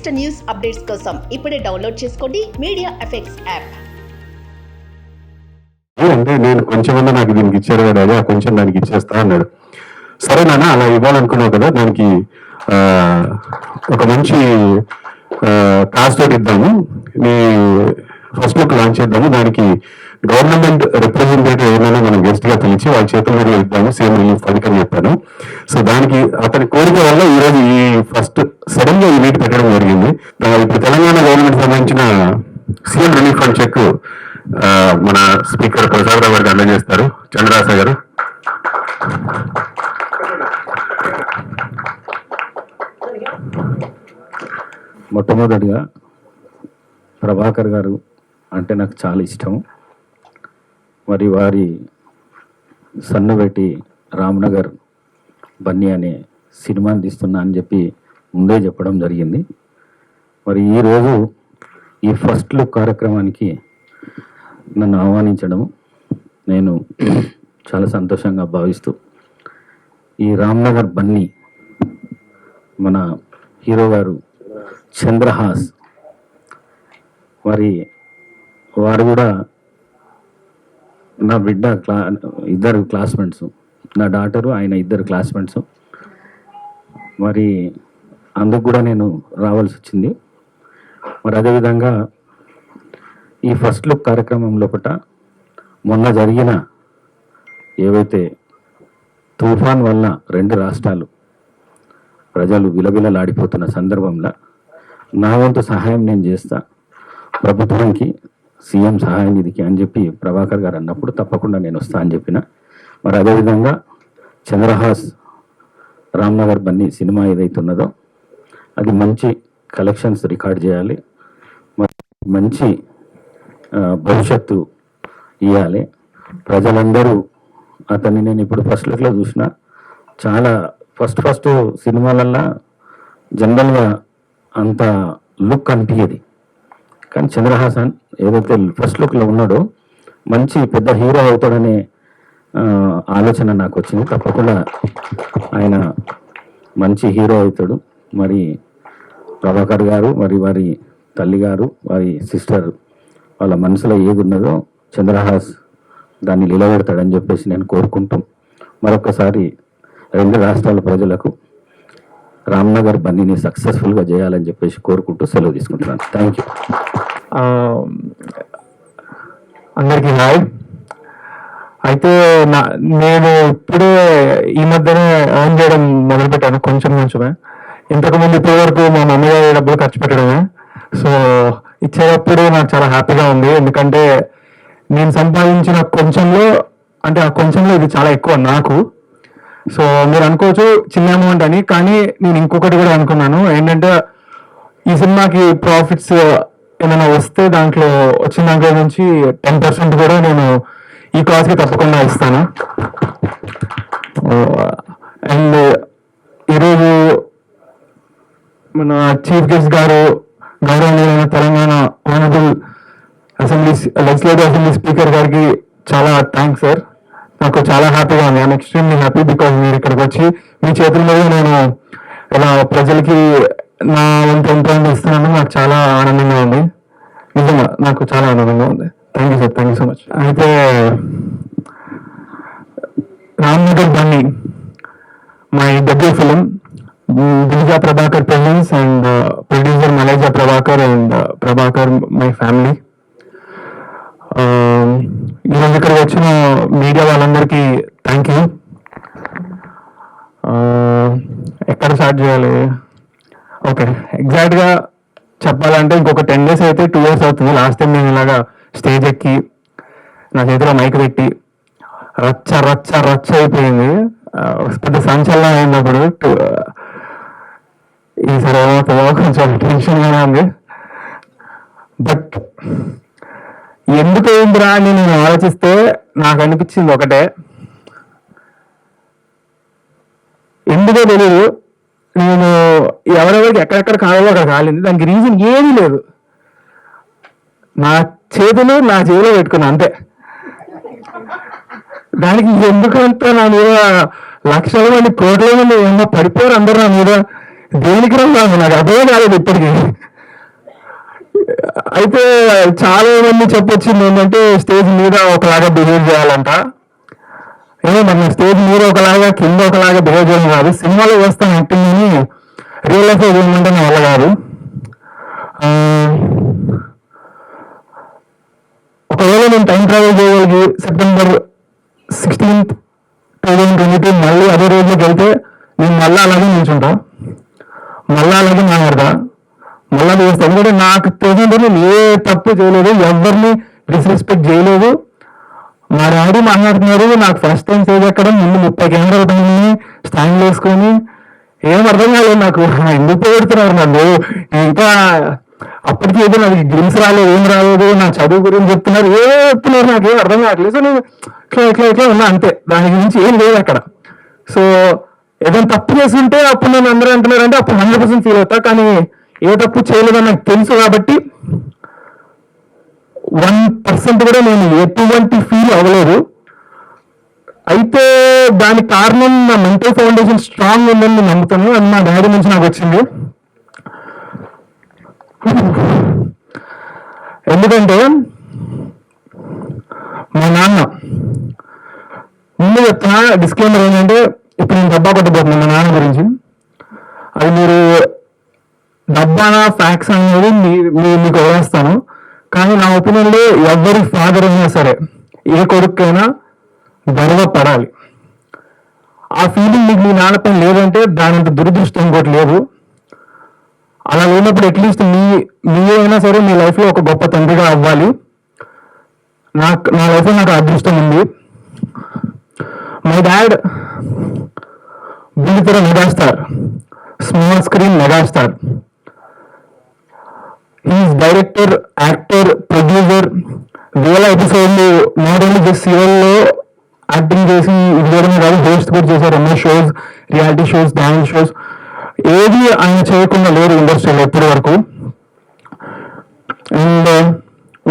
Latest news updates కోసం ఇప్పుడే download చేసుకోండి మీడియా ఎఫెక్ట్స్ యాప్. అంటే నేను కొంచెమన్నా నాకు దీనికి ఇచ్చారు కదా, అదే కొంచెం దానికి ఇచ్చేస్తా అన్నాడు. సరే నాన్న అలా ఇవ్వాలనుకున్నావు కదా, దానికి ఒక మంచి కాస్ట్ ఇద్దాము, నీ ఫస్ట్ లుక్ లాంచ్ చేద్దాము, దానికి గవర్నమెంట్ రిప్రజెంటేటివ్ ఏమైనా మనం గెస్ట్ గా పిలిచి వాళ్ళ చేతుల మీద ఇద్దాము సీఎం రిలీఫ్ ఫండ్ అని చెప్పాను. సో దానికి అతని కోరిక వల్ల ఈరోజు ఈ ఫస్ట్ సడన్ గా ఈ మీట్ పెట్టడం జరిగింది. ఇప్పుడు తెలంగాణ గవర్నమెంట్ సంబంధించిన సీఎం రిలీఫ్ ఫండ్ చెక్ మన స్పీకర్ ప్రసాదరావు గారికి అందజేస్తారు. చంద్రరాశ గారు. మొట్టమొదటిగా ప్రభాకర్ గారు అంటే నాకు చాలా ఇష్టం. మరి వారి సన్నబెట్టి రామ్నగర్ బన్నీ అనే సినిమాని తీస్తున్నా అని చెప్పి ముందే చెప్పడం జరిగింది. మరి ఈరోజు ఈ ఫస్ట్ లుక్ కార్యక్రమానికి నన్ను ఆహ్వానించడం నేను చాలా సంతోషంగా భావిస్తూ, ఈ రామ్నగర్ బన్నీ మన హీరో గారు చంద్రహాస్ వారు కూడా నా బిడ్డ ఇద్దరు క్లాస్మేట్స్, నా డాటరు ఆయన ఇద్దరు క్లాస్మేట్స్. మరి అందుకు కూడా నేను రావాల్సి వచ్చింది. మరి అదేవిధంగా ఈ ఫస్ట్ లుక్ కార్యక్రమం లోపల మొన్న జరిగిన ఏవైతే తుఫాన్ వల్ల 2 రాష్ట్రాలు ప్రజలు విలవిలలాడిపోతున్న సందర్భంలో నా వంతు సహాయం నేను చేస్తా ప్రభుత్వానికి, సీఎం సహాయ నిధికి అని చెప్పి ప్రభాకర్ గారు అన్నప్పుడు తప్పకుండా నేను వస్తా అని చెప్పిన. మరి అదేవిధంగా చంద్రహాస్ రామ్నగర్ బన్నీ సినిమా ఏదైతున్నదో అది మంచి కలెక్షన్స్ రికార్డ్ చేయాలి, మరి మంచి భవిష్యత్తు ఇవ్వాలి. ప్రజలందరూ అతన్ని నేను ఇప్పుడు ఫస్ట్ లుక్లో చూసిన, చాలా ఫస్ట్ సినిమాలల్లో జనరల్గా అంత లుక్ అనిపించేది, కానీ చంద్రహాసన్ ఏదైతే ఫస్ట్ లుక్లో ఉన్నాడో మంచి పెద్ద హీరో అవుతాడనే ఆలోచన నాకు వచ్చింది. తప్పకుండా ఆయన మంచి హీరో అవుతాడు. మరి ప్రభాకర్ గారు, మరి వారి తల్లి గారు, వారి సిస్టర్ వాళ్ళ మనసులో ఏది ఉన్నదో చంద్రహాస్ దాన్ని నిలబెడతాడని చెప్పేసి నేను కోరుకుంటూ, మరొకసారి 2 రాష్ట్రాల ప్రజలకు రామ్నగర్ బన్నీని సక్సెస్ఫుల్గా చేయాలని చెప్పేసి కోరుకుంటూ సెలవు తీసుకుంటున్నాను. Thank you. అందరికీ హాయ్. అయితే నేను ఇప్పుడే ఈ మధ్యనే ఎర్న్ చేయడం మొదలుపెట్టాను, కొంచెమే. ఇంతకుముందు ఇప్పటి వరకు మా మమ్మీ డబ్బులు ఖర్చు పెట్టడమే. సో ఇచ్చేటప్పుడు నాకు చాలా హ్యాపీగా ఉంది, ఎందుకంటే నేను సంపాదించిన కొంచెంలో, అంటే ఆ కొంచెంలో ఇది చాలా ఎక్కువ నాకు. సో మీరు అనుకోవచ్చు చిన్న అమౌంట్ అని, కానీ నేను ఇంకొకటి కూడా అనుకున్నాను. ఏంటంటే ఈ సినిమాకి ప్రాఫిట్స్ ఏమైనా వస్తే వచ్చిన దాంట్లో నుంచి 10% కూడా నేను ఈ కాజ్కి తప్పకుండా ఇస్తాను. అండ్ ఈరోజు మన చీఫ్ గెస్ట్ గారు, గౌరవనీయులైన Telangana honourable legislative assembly speaker గారికి చాలా థ్యాంక్స్ సార్. నాకు చాలా హ్యాపీగా ఉంది. ఐఎమ్ ఎక్స్ట్రీమ్లీ హ్యాపీ బికాజ్ మీరు ఇక్కడికి వచ్చి మీ చేతుల మీద నేను ఇలా ప్రజలకి నా వంతు ఎంతో ఇస్తున్నాను. నాకు చాలా ఆనందంగా ఉంది, నిజంగా నాకు చాలా ఆనందంగా ఉంది. Thank you sir, thank you so much. అయితే Ramnagar Bunny my debut film, Girija Prabhakar presents and producer Malaja Prabhakar and Prabhakar my family. ఈరోజు ఇక్కడికి వచ్చిన మీడియా వాళ్ళందరికీ థ్యాంక్ యూ. ఎక్కడ స్టార్ట్ చేయాలి? ఓకే, ఎగ్జాక్ట్గా చెప్పాలంటే ఇంకొక 10 days అయితే 2 years అవుతుంది. లాస్ట్ టైం నేను ఇలాగా స్టేజ్ ఎక్కి నా చేతిలో మైక్ పెట్టి రచ్చ అయిపోయింది, పెద్ద సంచలనం అయినప్పుడు. ఈసారి ఏమవుతుందో కొంచెం టెన్షన్గానే ఉంది. బట్ ఎందుకు అయిందిరా అని నేను ఆలోచిస్తే నాకు అనిపించింది ఒకటే, ఎందుకో తెలియదు, నేను ఎవరెవరికి ఎక్కడెక్కడ కావాలో అక్కడ కాలింది. దానికి రీజన్ ఏమీ లేదు, నా చేతులు నా చెవిలో పెట్టుకున్నా అంతే. దానికి ఎందుకంతా నా మీద లక్షల మంది కోట్ల మంది ఏమో పడిపోయారు అందరూ నా మీద. దేనికి రాదు నాకు అర్థమే కాలేదు ఇప్పటికీ. అయితే చాలా మంది చెప్పొచ్చింది ఏంటంటే స్టేజ్ మీద ఒకలాగా బిహేవ్ చేయాలంట. ఏమో మరి నా స్టేజ్ మీద ఒకలాగా కింద ఒకలాగా బిహేవ్ చేయడం కాదు, సినిమాలో వేస్తాను యాక్టింగ్ అని రియల్ లైఫ్ ఏమంటే నా వల్ల కాదు. ఒకవేళ నేను టైం ట్రావెల్ చేయగలిగి September 16th 2022 మళ్ళీ అదే రోజులోకి వెళ్తే నేను మళ్ళీ అలాగే నిల్చుంటా, మళ్ళీ అలాగే మాట్లాడతా, మళ్ళీ చేస్తా. ఎందుకంటే నాకు తెలిసినంత నేను ఏ తప్పు చేయలేదు, ఎవరిని డిస్రెస్పెక్ట్ చేయలేదు. మా డాడీ మాట్లాడుతున్నారు, నాకు ఫస్ట్ టైం స్టేజ్ ఎక్కడం, ముందు 30 కెమెరాలు పైన స్టాండ్ వేసుకొని ఏం అర్థం కాలేదు నాకు, ఎందుకు పెడుతున్నారు నన్ను. ఇంకా అప్పటికి ఏదో నాకు గ్రిమ్స్ రాలేదు, ఏం రాలేదు, నా చదువు గురించి చెప్తున్నారు, ఏదో చెప్తున్నారు, నాకు ఏం అర్థం కావట్లేదు. సో నేను ఇట్లా ఉన్నా అంతే, దాని గురించి ఏం లేదు అక్కడ. సో ఏదైనా తప్పు చేస్తుంటే అప్పుడు నేను అందరూ అంటున్నారంటే అప్పుడు 100% ఫీల్ అవుతా, కానీ ఏ తప్పు చేయలేదని నాకు తెలుసు కాబట్టి 1% కూడా నేను ఎటువంటి ఫీల్ అవ్వలేదు. అయితే దానికి కారణం నా మెంటల్ ఫౌండేషన్ స్ట్రాంగ్ ఉందని నేను నమ్ముతాను, అది మా డాడీ నుంచి నాకు వచ్చింది. ఎందుకంటే మా నాన్న ముందు చెప్తున్నా డిస్క్లైమర్ ఏంటంటే, ఇప్పుడు నేను డబ్బా కొట్టబోతున్నాను మా నాన్న గురించి. అది మీరు డబ్బానా ఫ్యాక్స్ అనేది మీకు వదిలేస్తాను, కానీ నా ఒపీనియన్లో ఎవరి ఫాదర్ అయినా సరే ఏ కొడుకైనా గర్వపడాలి. ఆ ఫీలింగ్ మీకు మీ నాన్నపైన లేదంటే దానంత దురదృష్టం ఇంకోటి లేదు. అలా లేనప్పుడు అట్లీస్ట్ మీరైనా సరే మీ లైఫ్లో ఒక గొప్ప తండ్రిగా అవ్వాలి. నా లైఫ్లో నాకు అదృష్టం ఉంది. మై డాడ్ బుల్లితెర megastar, small screen megastar. He's director, actor, producer. వేల ఎపిసోడ్లు నాట్ ఓన్లీ జస్ట్ సీరియల్లో యాక్టింగ్ చేసి ఇది చేయడమే కాదు, హోస్ట్ కూడా చేశారు ఎన్నో shows, reality shows, dance shows. ఏది ఆయన చేయకుండా లేరు ఇండస్ట్రీలో ఇప్పటి వరకు. అండ్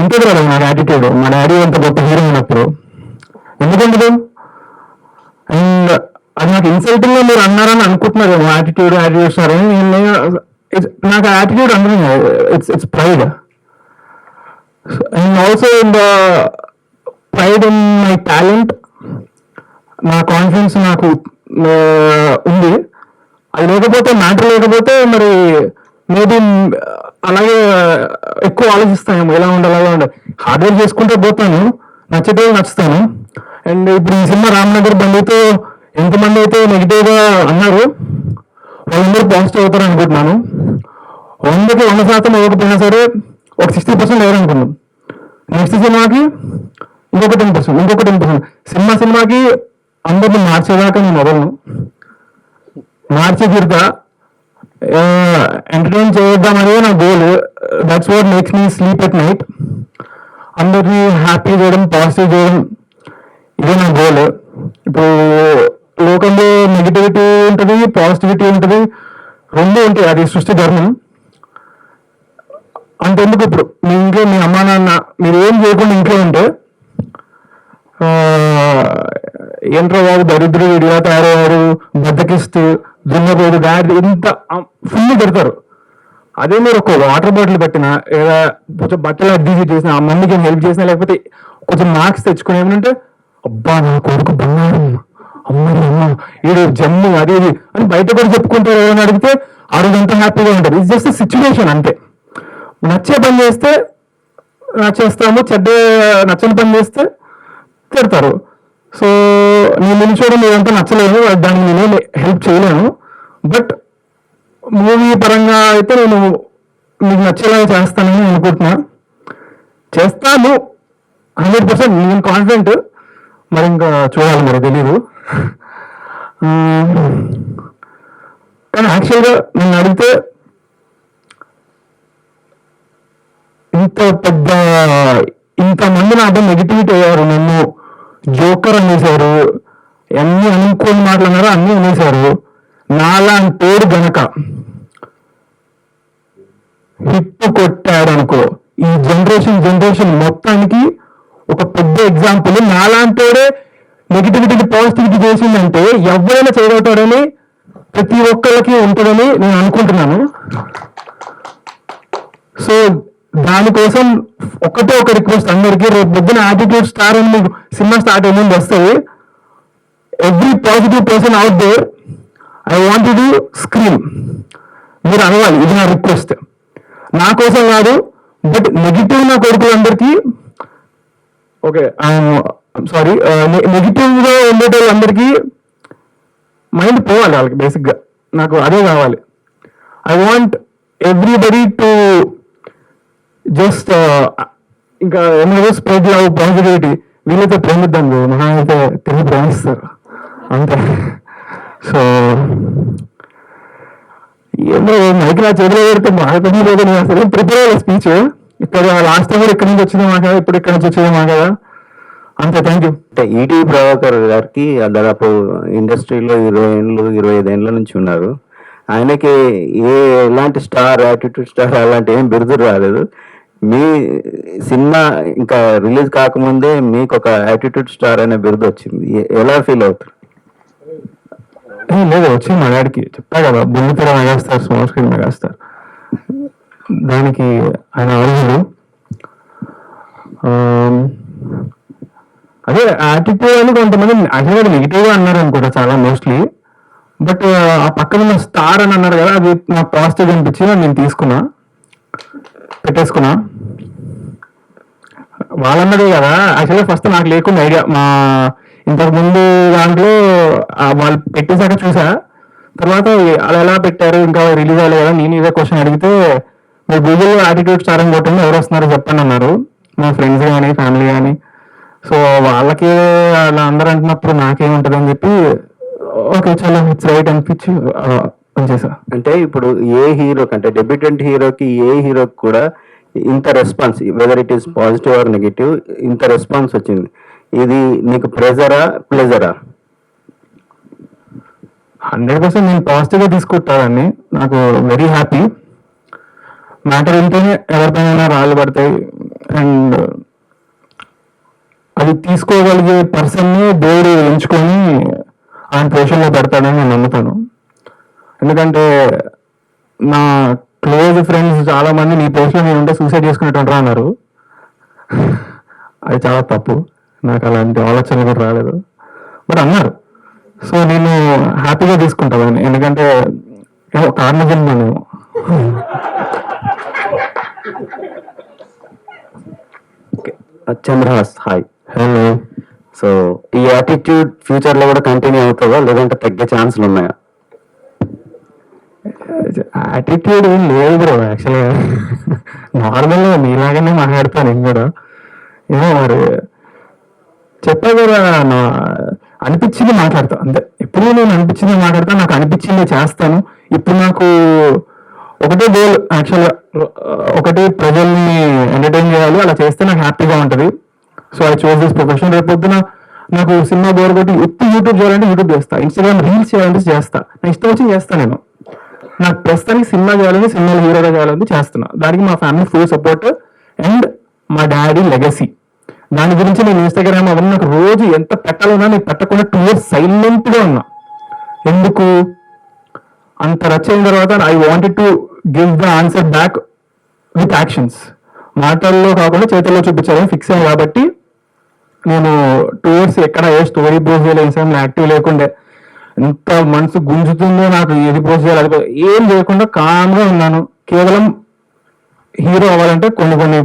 ఉంటుంది కదా నాకు యాటిట్యూడ్, మా డాడీ అంత గొప్ప హీరో ఉన్నప్పుడు ఎందుకంటే. అండ్ అది నాకు ఇన్సల్టింగ్ గా మీరు అన్నారని అనుకుంటున్నారు యాటిట్యూడ్ సారని. నాకు యాటిట్యూడ్ అంటే it's pride. And also in the pride in my talent, నా కాన్ఫిడెన్స్ నాకు ఉంది. అది లేకపోతే మ్యాటర్ లేకపోతే మరి మేబీ అలాగే ఎక్కువ ఆలోచిస్తాను ఎలా ఉండాలి అలా ఉండాలి. హార్డ్ వర్క్ చేసుకుంటే పోతాను, నచ్చితే నచ్చుతాను. అండ్ ఇప్పుడు ఈ సినిమా రామ్నగర్ బండితో ఎంతమంది అయితే నెగిటివ్గా అన్నారు వాళ్ళందరూ పాజిటివ్ అవుతారు అనుకుంటున్నాను. 100కి 100% అవ్వకపోయినా సరే ఒక 60% లేరనుకున్నాం. నెక్స్ట్ సినిమాకి ఇంకొక 10%. సినిమాకి అందరిని మార్చేదాకా నేను వదలను, మార్చి తీరుతా. ఎంటర్టైన్ చేద్దామనేది నా goal. That's what makes me sleep at night. అందరినీ హ్యాపీ చేయడం, పాజిటివ్ చేయడం, ఇదే నా గోల్. ఇప్పుడు లోకంలో నెగిటివిటీ ఉంటుంది, పాజిటివిటీ ఉంటుంది, రెండు ఉంటాయి, అది సృష్టి ధర్మం. అంతెందుకు ఇప్పుడు మీ ఇంట్లో మీ అమ్మా నాన్న మీరు ఏం చేయకుండా ఇంట్లో ఉంటే ఏంట్రో వాడు దరిద్రుడు ఇలా తయారయ్యారు, బద్దకిస్తూ దున్నపోదు దాడి ఇంత ఫుల్ పెడతారు. అదే మీరు ఒక వాటర్ బాటిల్ పెట్టినా లేదా కొంచెం బట్టలు అద్దీసి చేసినా, ఆ మందికి హెల్ప్ చేసినా, లేకపోతే కొంచెం మార్క్స్ తెచ్చుకుని ఏమంటే అబ్బా నా కొడుకు బంగారం, అమ్మ ఈడు జమ్ము అది ఇది అని బయట కూడా చెప్పుకుంటారు. ఏమైనా అడిగితే ఆ రోజు అంతా హ్యాపీగా ఉంటారు. ఇట్స్ జస్ట్ సిచ్యువేషన్ అంతే. నచ్చే పని చేస్తే నచ్చేస్తాము, నచ్చని పని చేస్తే తిడతారు. సో నేను నిలిచోవడం ఏదంతా నచ్చలేదు, దానికి నేనే హెల్ప్ చేయలేను. బట్ మూవీ పరంగా అయితే నేను మీకు నచ్చేలా చేస్తానని అనుకుంటున్నా, చేస్తాను 100%. నేను కాన్ఫిడెంట్, మరి ఇంకా చూడాలి, మరి తెలీదు. కానీ యాక్చువల్గా నన్ను అడిగితే ఇంతమంది నాతో నెగిటివిటీ అయ్యారు, నన్ను జోకర్ అనేసారు, అన్ని అనుకోని మాట్లాడినారో అన్ని అనేసారు. నాలాంటి పేరు గనక హిట్ కొట్టాడు అనుకో, ఈ జనరేషన్ మొత్తానికి ఒక పెద్ద ఎగ్జాంపుల్. నాలాంటి నెగిటివిటీకి పాజిటివిటీ చేసిందంటే ఎవరైనా చేయగలుగుతాడని ప్రతి ఒక్కరికి ఉంటుందని నేను అనుకుంటున్నాను. సో దానికోసం ఒకటే ఒక రిక్వెస్ట్ అందరికీ, రేపు పొద్దున యాటిట్యూడ్ స్టార్ అని మీకు సినిమా స్టార్ట్ అయ్యింది వస్తుంది. Every positive person out there, I want to scream. మీరు అనవాలి, ఇది నా రిక్వెస్ట్. నా కోసం కాదు, బట్ నెగిటివ్ నా కొడుకులందరికీ, ఓకే సారీ, నెగిటివ్ గా ఉండేటోళ్ళందరికీ మైండ్ పోవాలి వాళ్ళకి. బేసిక్గా నాకు అదే కావాలి. I want everybody to just ఇంకా ఏమైనా స్ప్రెడ్ లవ్, పాజిటివిటీ. వీళ్ళైతే ప్రేమిద్దాం, మహా అయితే తిరిగి ప్రేమిస్తారు అంతే. సో ఏమో మైక్ నా చేతిలో పెడితే మాట్లాడి లేదు, నేను అసలు ప్రిపేర్ అయ్యే స్పీచ్. ఇక్కడ లాస్ట్ టైం కూడా ఇక్కడి నుంచి వచ్చింది మా కదా, ఇప్పుడు ఇక్కడ నుంచి వచ్చేది మా కదా, అంతే. Thank you. అంటే ఈటీ ప్రభాకర్ గారికి దాదాపు ఇండస్ట్రీలో 25 ఏళ్ళ నుంచి ఉన్నారు. ఆయనకి ఎలాంటి స్టార్, యాటిట్యూడ్ స్టార్ అలాంటి ఏం బిరుదు రాలేదు. మీ సినిమా ఇంకా రిలీజ్ కాకముందే మీకు ఒక యాటిట్యూడ్ స్టార్ అనే బిరుదు వచ్చింది. ఎలా ఫీల్ అవుతారు? లేదు, వచ్చింది మా డాడీకి. చెప్పా కదా, బుల్లితెర మెగాస్టార్, స్మాల్ స్క్రీన్ మెగాస్టార్. దానికి ఆయన అర్హుడు. అదే యాటిట్యూడ్ అని కొంతమంది యాక్చువల్గా నెగిటివ్ గా అన్నారు అనుకుంటా చాలా మోస్ట్లీ. బట్ ఆ పక్కన ఉన్న స్టార్ అని అన్నారు కదా, అది నాకు పాజిటివ్ అనిపించి నేను తీసుకున్నా, పెట్టేసుకున్నా. వాళ్ళన్నదే కదా యాక్చువల్గా ఫస్ట్ నాకు లేకుండా ఐడియా. మా ఇంతకు ముందు దాంట్లో వాళ్ళు పెట్టేశాక చూసా, తర్వాత అలా ఎలా పెట్టారు, ఇంకా రిలీజ్ అవ్వలేదు కదా. నేను ఇదే క్వశ్చన్ అడిగితే, మీరు గూగుల్లో యాటిట్యూడ్ స్టార్ అని కొట్టండి, ఎవరు వస్తున్నారో చెప్పండి అన్నారు, మా ఫ్రెండ్స్ కానీ ఫ్యామిలీ కానీ. సో వాళ్ళకి అలా అందరూ అంటున్నప్పుడు నాకేముంటుంది అని చెప్పి, ఓకే చాలా ఇట్స్ రైట్ అనిపించి పనిచేసా. అంటే ఇప్పుడు ఏ హీరోకి, అంటే డెబ్యూటెంట్ హీరోకి, ఏ హీరోకి కూడా ఇంత response, whether it is positive or negative, ఇంత రెస్పాన్స్ వచ్చింది. ఇది నీకు ప్రెజరా, ప్లెజరా? 100% నేను పాజిటివ్ గా తీసుకుంటానని, నాకు వెరీ హ్యాపీ. మ్యాటర్ ఏంటనే ఎవరిపైన రాళ్ళు పడతాయి, అండ్ అది తీసుకోగలిగే పర్సన్ని దేవుడు ఎంచుకొని ఆయన పొజిషన్లో పెడతాడని నేను నమ్ముతాను. ఎందుకంటే నా క్లోజ్ ఫ్రెండ్స్ చాలా మంది నీ పొజిషన్ నేను ఉంటే సూసైడ్ చేసుకునేటంటారు అన్నారు. అది చాలా తప్పు, నాకు అలాంటి ఆలోచన కూడా రాలేదు, బట్ అన్నారు. సో నేను హ్యాపీగా తీసుకుంటాను, ఎందుకంటే కారణం నేను చంద్రహాస్, హాయ్. హలో. సో ఈ యాటిట్యూడ్ ఫ్యూచర్ లో కూడా కంటిన్యూ అవుతుందా, లేదంటే తగ్గే ఛాన్సులు ఉన్నాయా? యాటిట్యూడ్ ఏం లేదు బ్రో, యాక్చువల్గా నార్మల్గా మీలాగానే మాట్లాడతాను నేను కూడా. ఏమో మరి చెప్పా కదా, నా అనిపించింది మాట్లాడతా అంతే. ఎప్పుడు నేను అనిపించింది మాట్లాడతా, నాకు అనిపించింది చేస్తాను. ఇప్పుడు నాకు ఒకటే గోల్ యాక్చువల్గా, ఒకటి ప్రజల్ని ఎంటర్టైన్ చేయాలి, అలా చేస్తే నాకు హ్యాపీగా ఉంటుంది. So I choose this profession. రేపు పొద్దున నాకు సినిమా బోర్ కొట్టి ఎప్పుడు యూట్యూబ్ చేయాలంటే యూట్యూబ్ చేస్తా, ఇన్స్టాగ్రామ్ రీల్స్ చేయాలంటే చేస్తా, నా ఇష్టం వచ్చి చేస్తాను నేను. నాకు ప్రస్తుతానికి సినిమా చేయాలని, సినిమాలో హీరోగా చేయాలని చేస్తున్నా. దానికి మా ఫ్యామిలీ ఫుల్ సపోర్ట్ అండ్ మా డాడీ లెగసీ. దాని గురించి నేను ఇన్స్టాగ్రామ్ అవన్నీ నాకు రోజు ఎంత పెట్టాలన్నా నేను పెట్టకుండా 2 years సైలెంట్గా ఉన్నా. ఎందుకు అంత రచ్ అయిన తర్వాత I wanted to give the answer back with actions. మాటల్లో కాకుండా చేతుల్లో చూపించాలని ఫిక్స్ అయ్యాను. కాబట్టి నేను 2 years ఎక్కడ ఏ స్టోరీ పోస్ట్ చేయలేదు, ఇన్స్టాగ్రామ్లో యాక్టివ్ లేకుండే. ఎంత మనసు గుంజుతుందో నాకు, ఏది పోస్ట్ చేయాలి అది ఏం చేయకుండా కామ్గా ఉన్నాను. కేవలం హీరో అవ్వాలంటే కొన్ని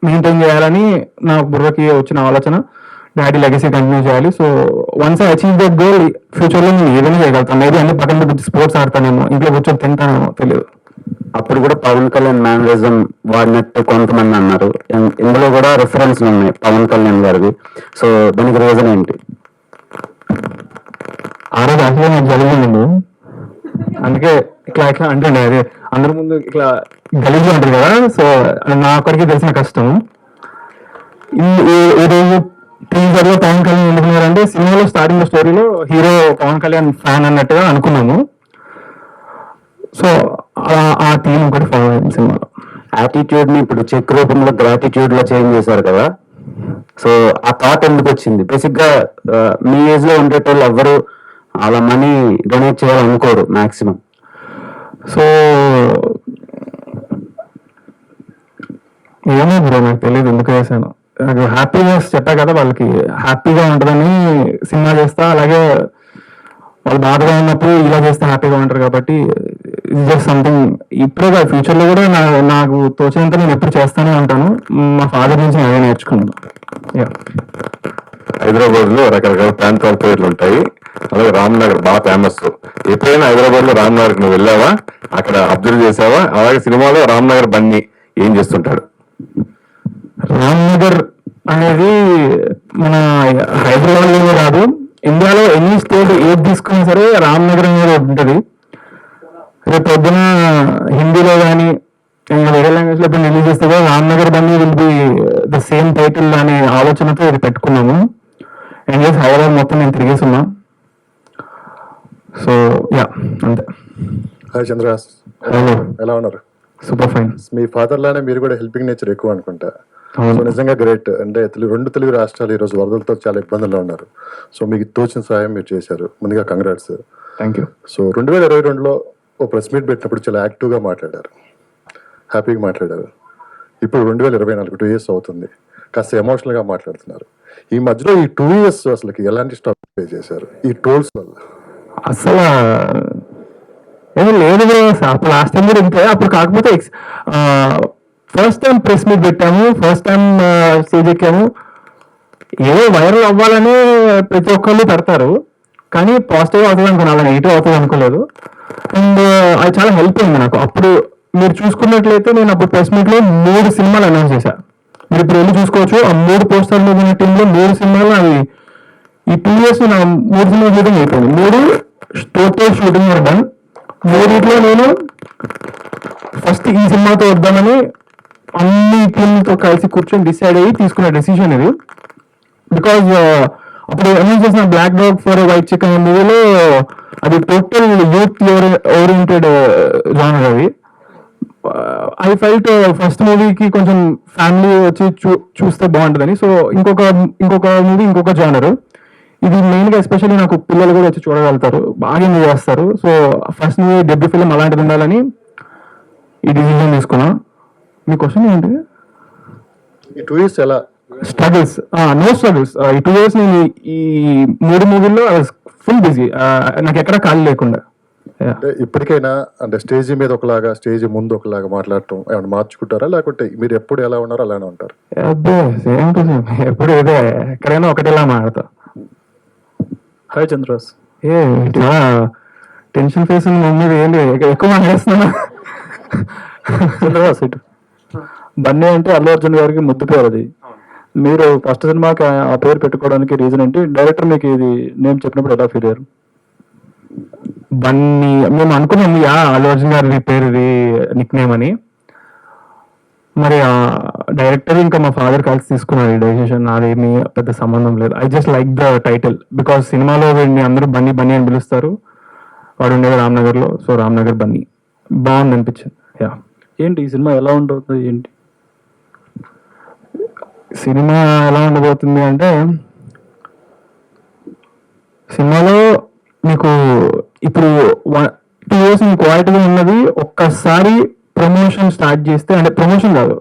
మెయింటైన్ చేయాలని నా బుర్రకి వచ్చిన ఆలోచన. డాడీ లెగసీ కంటిన్యూ చేయాలి. So once I achieve that goal, ఫ్యూచర్లో నేను ఏదైనా చేయగలుగుతాను. మేబీ అన్ని పక్కన పెట్టి స్పోర్ట్స్ ఆడతానేమో, ఇంట్లో కూర్చొని తింటానేమో తెలియదు. అప్పుడు కూడా పవన్ కళ్యాణ్ మేనరిజం వాడినట్టు కొంతమంది అన్నారు. ఇందులో కూడా రిఫరెన్స్లు ఉన్నాయి పవన్ కళ్యాణ్ గారివి. సో దానికి రీజన్ ఏంటి? ఆ రోజు యాక్చువల్గా నాకు జరిగిందండి, అందుకే ఇట్లా అంటే అదే అందరి ముందు ఇట్లా గలీజ్గా ఉంటుంది కదా. సో నా ఒక్కడికి తెలిసిన కష్టం. ఈ రోజు టీజర్ లో పవన్ కళ్యాణ్ ఎందుకున్నారంటే, సినిమాలో స్టార్టింగ్ స్టోరీలో హీరో పవన్ కళ్యాణ్ ఫ్యాన్ అన్నట్టుగా అనుకున్నాము. సో ఆ థీమ్ ఒకటి ఫాలో అయింది సినిమాలో. యాటిట్యూడ్ ని ఇప్పుడు చెక్ రూపంలో గ్రాటిట్యూడ్ లో చేంజ్ చేశారు కదా. సో ఆ థాట్ ఎందుకు వచ్చింది? బేసిక్ గా మీ ఏజ్ లో ఉండేటోళ్ళు ఎవ్వరు అలా మనీ డొనేట్ చేయాలనుకోరు మ్యాక్సిమం. సో ఏమో బ్రో, నాకు తెలియదు ఎందుకు వేసాను. నాకు హ్యాపీనెస్ చెప్పా కదా, వాళ్ళకి హ్యాపీగా ఉంటుందని సినిమా చేస్తా. అలాగే వాళ్ళు బాధగా ఉన్నప్పుడు ఇలా చేస్తే హ్యాపీగా ఉంటారు కాబట్టి ఇట్స్ జస్ట్ సంథింగ్. ఇప్పుడే కాదు, ఫ్యూచర్లో కూడా నాకు తోచినంత నేను ఎప్పుడు చేస్తానే ఉంటాను. మా ఫాదర్ నుంచి నేను అదే నేర్చుకున్నాను. హైదరాబాద్ లో రకరకాల ప్రాంతాల పేర్లు ఉంటాయి. అలాగే రామ్నగర్ బాగా ఫేమస్. ఎప్పుడైనా హైదరాబాద్ లో రామ్నగర్ నువ్వు వెళ్ళావా, అక్కడ అబ్జర్వ్ చేసావా? అలాగే సినిమాలో రామ్నగర్ బన్నీ ఏం చేస్తుంటాడు? రామ్నగర్ అనేది మన హైదరాబాద్ లోనే కాదు, ఇండియాలో ఎన్ని స్టేట్ ఏది తీసుకున్నా సరే రామ్నగర్ అనేది ఉంటుంది. రేపు పొద్దున హిందీలో కానీ వేరే లాంగ్వేజ్ లో ఇప్పుడు రిలీజ్ చేస్తే కూడా Ramnagar Bunny will be the same title అనే ఆలోచనతో ఇది పెట్టుకున్నాము. అండ్ హైదరాబాద్ మొత్తం నేను తిరిగేస్తున్నా. సో యా, అంతే. హాయ్ చంద్రాస్, హలో, ఎలా ఉన్నారు? Super fine. మీ ఫాదర్ లానే మీరు కూడా హెల్పింగ్ నేచర్ ఎక్కువ అనుకుంటా. అవును. సో నిజంగా గ్రేట్. అంటే రెండు తెలుగు రాష్ట్రాలు ఈరోజు వరదలతో చాలా ఇబ్బందుల్లో ఉన్నారు. సో మీకు తోచిన సహాయం మీరు చేశారు. ముందుగా కంగ్రాట్స్. Thank you. సో 2022లో ఓ ప్రెస్ మీట్ పెట్టినప్పుడు చాలా యాక్టివ్గా మాట్లాడారు, హ్యాపీగా మాట్లాడారు. ఇప్పుడు 2024 2 years అవుతుంది, కాస్త ఎమోషనల్గా మాట్లాడుతున్నారు. ఈ మధ్యలో ఈ 2 years అసలుకి ఎలాంటి స్టాప్ పే చేశారు ఈ టోల్స్ వల్ల? అసలు ఏమీ లేదు బ్రో, అప్పుడు లాస్ట్ టైం కూడా ఇంతే. అప్పుడు కాకపోతే ఫస్ట్ టైం ప్రెస్ మీట్ పెట్టాము, ఫస్ట్ టైం స్టేజ్ ఎక్కాము. ఏదో వైరల్ అవ్వాలని ప్రతి ఒక్కళ్ళు పెడతారు, కానీ పాజిటివ్ అవుతుంది అనుకున్నా, అలా నెగిటివ్ అవుతుంది అనుకోలేదు. అండ్ అది చాలా హెల్ప్ అయింది నాకు. అప్పుడు మీరు చూసుకున్నట్లయితే నేను అప్పుడు ప్రెస్ మీట్లో 3 సినిమాలు అనౌన్స్ చేశాను. మీరు ఇప్పుడు వెళ్ళి చూసుకోవచ్చు, ఆ 3 పోస్టర్లు ఉన్న టీంలో 3 సినిమాలు అవి ఈ 2 years నా 3 సినిమా షూటింగ్ అయిపోయింది. 3 టోటల్ షూటింగ్ డన్. 3 నేను ఫస్ట్ ఈ సినిమాతో వద్దామని అన్ని టీంలతో కలిసి కూర్చొని డిసైడ్ అయ్యి తీసుకున్న డెసిషన్ ఇది. బికాజ్ అప్పుడు అనౌన్స్ చేసిన black dog for white chicken మూవీలో అది టోటల్ యూత్ ఓరియంటెడ్ జానర్. అది ఐ ఫెల్ట్ ఫస్ట్ మూవీకి కొంచెం ఫ్యామిలీ వచ్చి చూస్తే బాగుంటుందని. సో ఇంకొక మూవీ ఇంకొక జానర్. ఇది మెయిన్గా ఎస్పెషల్లీ నాకు పిల్లలు కూడా వచ్చి చూడగలుగుతారు, బాగా ఎంజాయ్ చేస్తారు. So first movie debut film అలాంటిది ఉండాలని ఈ డిసిజన్ తీసుకున్నా. మీ క్వశ్చన్ ఏంటి? ఈ 2 years ఎలా? Struggles, no struggles. ఈ 2 years నేను ఈ 3 మూవీల్లో ఫుల్ బిజీ, నాకు ఎక్కడ ఖాళీ లేకుండా. అంటే ఇప్పటికైనా అంటే స్టేజ్ మీద ఒకలాగా, స్టేజ్ ముందు ఒకలాగా మాట్లాడటం ఏమైనా మార్చుకుంటారా, లేకుంటే మీరు ఎప్పుడు ఎలా ఉన్నారో అలానే ఉంటారు? అబ్బే సేమ్ టు సేమ్, ఎప్పుడు ఇదే, ఎక్కడైనా ఒకటేలా మాడతా. హాయ్ చంద్రాస్. చాలా టెన్షన్ ఫేస్ మీద ఏంటి ఎక్కువ మాట్లాడుతున్నా? చంద్రాస్ ఇటు బన్నీ అంటే అల్లు అర్జున్ గారికి ముద్దు పేరు. అది మీరు ఫస్ట్ సినిమాకి ఆ పేరు పెట్టుకోవడానికి రీజన్ ఏంటి? డైరెక్టర్ మీకు ఇది నేమ్ చెప్పినప్పుడు ఎలా ఫీల్ అయ్యారు? బన్నీ మేము అనుకున్నాము అల్లు అర్జున్ గారి పేరు ఇది నిక్ నేమ్ అని. మరి డైరెక్టర్ ఇంకా మా ఫాదర్ కలిసి తీసుకున్నారు ఈ డెసిషన్. నాదేమీ పెద్ద సంబంధం లేదు. I just like the title because సినిమాలో వీడిని అందరూ బన్నీ బన్నీ అని పిలుస్తారు. వాడు ఉండేది రామ్నగర్లో, సో రామ్నగర్ బన్నీ బాగుంది అనిపించింది. ఏంటి ఈ సినిమా ఎలా ఉంటుంది ఏంటి? సినిమా ఎలా ఉండబోతుంది అంటే, సినిమాలో మీకు ఇప్పుడు 2 years మీకు క్వాలిటీగా ఉన్నది. ఒక్కసారి ప్రమోషన్ స్టార్ట్ చేస్తే, అంటే ప్రమోషన్ కాదు,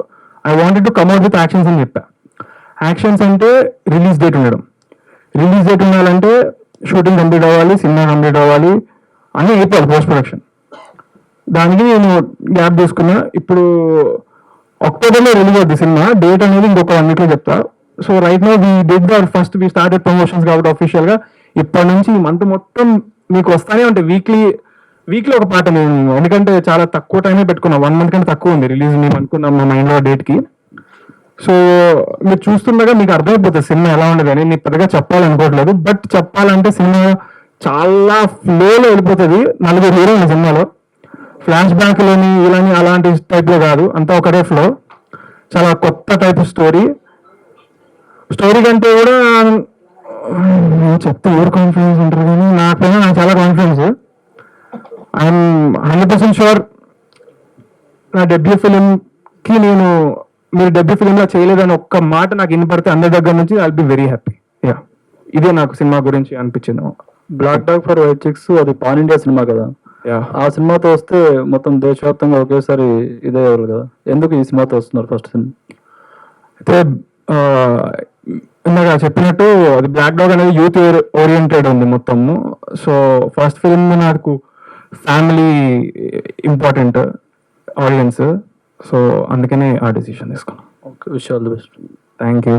I wanted to come out with actions అని చెప్పా. యాక్షన్స్ అంటే రిలీజ్ డేట్ ఉండడం. రిలీజ్ డేట్ ఉండాలంటే షూటింగ్ కంప్లీట్ అవ్వాలి, సినిమా కంప్లీట్ అవ్వాలి, అన్నీ అయిపోవాలి పోస్ట్ ప్రొడక్షన్. దానికి నేను గ్యాప్ తీసుకున్నా. ఇప్పుడు అక్టోబర్లో రిలీజ్ అవుతుంది సినిమా. డేట్ అనేది ఇంకొక 1 weekలో చెప్తా. So right now we did the first we started promotions కాబట్టి అఫీషియల్గా ఇప్పటి నుంచి ఈ మంత్ మొత్తం మీకు వస్తానే ఉంటాయి. వీక్లీ ఒక పాట. నేను ఎందుకంటే చాలా తక్కువ టైమే పెట్టుకున్నా, 1 month కంటే తక్కువ ఉంది రిలీజ్ మేము అనుకున్నాం మా మైండ్లో డేట్కి. సో మీరు చూస్తుండగా మీకు అర్థమైపోతుంది సినిమా ఎలా ఉండదు అని. నేను పెద్దగా చెప్పాలనుకోవట్లేదు, బట్ చెప్పాలంటే సినిమా చాలా ఫ్లోలో వెళ్ళిపోతుంది. 4 హీరోలు సినిమాలో, ఫ్లాష్ బ్యాక్లోని ఇలాని అలాంటి టైప్లో కాదు, అంతా ఒకటే ఫ్లో. చాలా కొత్త టైప్ స్టోరీ కంటే కూడా చెప్తే ఎవరు కాన్ఫిడెన్స్ ఉంటారు, కానీ నాకు చాలా కాన్ఫిడెన్స్. ఐఎమ్ 100% షూర్ నా డెబ్యూ ఫిలింకి మీరు డెబ్యూ ఫిలింలో చేయలేదని ఒక్క మాట నాకు వినపడితే అందరి దగ్గర నుంచి ఐల్ బి వెరీ హ్యాపీ. ఇదే నాకు సినిమా గురించి అనిపించింది. Black dog for white chicks అది పాన్ ఇండియా సినిమా కదా, యా. ఆ సినిమాతో వస్తే మొత్తం దేశవ్యాప్తంగా ఒకేసారి ఇదే అవ్వాలి కదా, ఎందుకు ఈ సినిమాతో వస్తున్నారు ఫస్ట్ సినిమా? అయితే ఇందాక చెప్పినట్టు అది బ్లాక్ డాగ్ అనేది యూత్ ఓరియంటెడ్ ఉంది మొత్తము. సో ఫస్ట్ ఫిల్మ్ నాకు ఫ్యామిలీ ఇంపార్టెంట్ ఆడియన్స్, సో అందుకనే ఆ డెసిషన్ తీసుకున్నాను. Okay, wish all the best. Thank you.